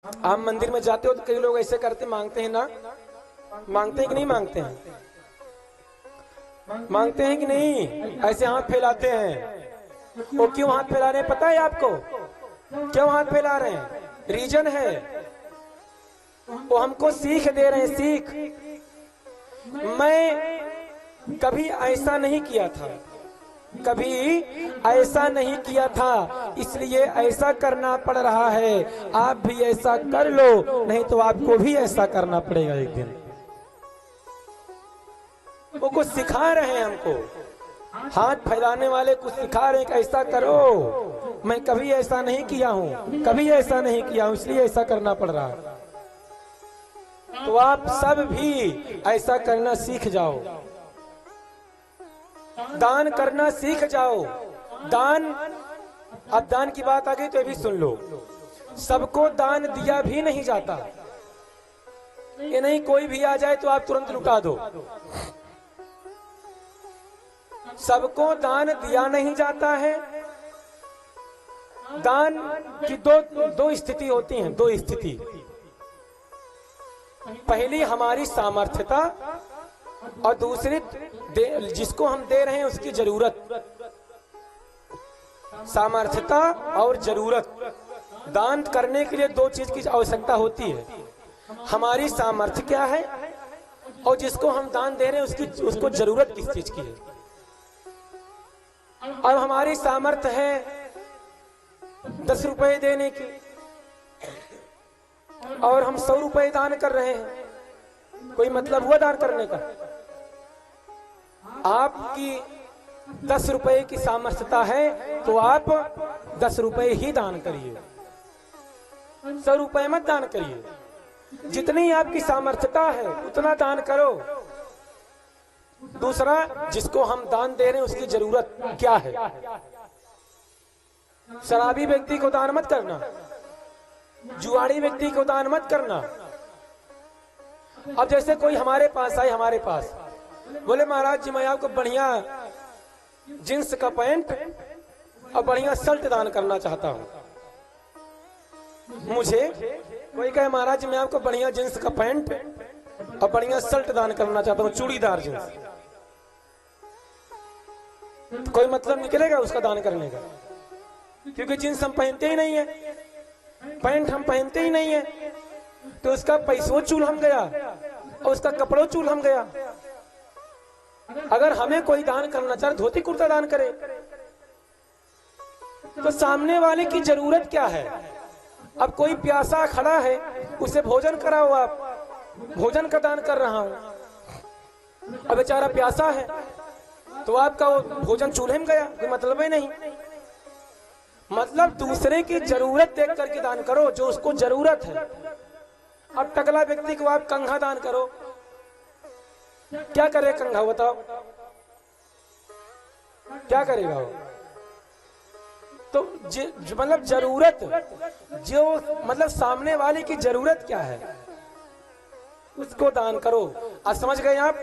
आप मंदिर में जाते हो तो कई लोग ऐसे करते, मांगते हैं ना, मांगते हैं कि नहीं मांगते हैं? मांगते हैं कि नहीं? ऐसे हाथ फैलाते हैं। वो क्यों हाथ फैला रहे हैं पता है आपको? क्यों हाथ फैला रहे हैं? रीजन है, वो हमको सीख दे रहे हैं, सीख। मैं कभी ऐसा नहीं किया था, कभी ऐसा नहीं किया था, इसलिए ऐसा करना पड़ रहा है। आप भी ऐसा कर लो, नहीं तो आपको भी ऐसा करना पड़ेगा एक दिन। वो कुछ सिखा रहे हैं हमको, हाथ फैलाने वाले कुछ सिखा रहे हैं कि ऐसा करो। मैं कभी ऐसा नहीं किया हूं, कभी ऐसा नहीं किया हूं, इसलिए ऐसा करना पड़ रहा है। तो आप सब भी ऐसा करना सीख जाओ, दान करना सीख जाओ। दान, अब दान की बात आ गई तो ये भी सुन लो, सबको दान दिया भी नहीं जाता। ये नहीं कोई भी आ जाए तो आप तुरंत लुटा दो। सबको दान दिया नहीं जाता है। दान की दो स्थिति होती हैं, दो स्थिति। पहली हमारी सामर्थ्यता, और दूसरी जिसको हम दे रहे हैं उसकी जरूरत। सामर्थ्यता और जरूरत। दान करने के लिए दो चीज की आवश्यकता होती है, हमारी सामर्थ्य क्या है और जिसको हम दान दे रहे हैं उसको जरूरत किस चीज की है। अब हमारी सामर्थ्य है 10 रुपए देने की और हम 100 रुपए दान कर रहे हैं, कोई मतलब हुआ दान करने का? आपकी 10 रुपए की सामर्थ्यता है तो आप 10 रुपए ही दान करिए, 100 रुपए मत दान करिए। जितनी आपकी सामर्थ्यता है उतना दान करो। दूसरा, जिसको हम दान दे रहे हैं उसकी जरूरत क्या है। शराबी व्यक्ति को दान मत करना, जुआड़ी व्यक्ति को दान मत करना। अब जैसे कोई हमारे पास आए, हमारे पास बोले महाराज जी मैं आपको बढ़िया जींस का पैंट और बढ़िया शर्ट दान करना चाहता हूं। मुझे कोई कहे महाराज जी मैं आपको बढ़िया जींस का पैंट और बढ़िया शर्ट दान करना चाहता हूं, चूड़ीदार जींस, तो कोई मतलब निकलेगा उसका दान करने का? क्योंकि जींस हम पहनते ही नहीं है, पैंट हम पहनते ही नहीं है, तो उसका पैसों चूल्हम गया और उसका कपड़ों चूल्हम गया। अगर हमें कोई दान करना चाहे धोती कुर्ता दान करे, तो सामने वाले की जरूरत क्या है। अब कोई प्यासा खड़ा है, उसे भोजन कराओ, आप भोजन का दान कर रहा हूं। अब बेचारा प्यासा है तो आपका वो भोजन चूल्हे में गया, कोई मतलब ही नहीं। मतलब दूसरे की जरूरत देख करके दान करो, जो उसको जरूरत है। अब टकला व्यक्ति को आप कंघा दान करो, क्या करे कंघा, बताओ क्या करेगा वो? तो मतलब जरूरत, जो मतलब सामने वाले की जरूरत क्या है उसको दान करो। आज समझ गए आप?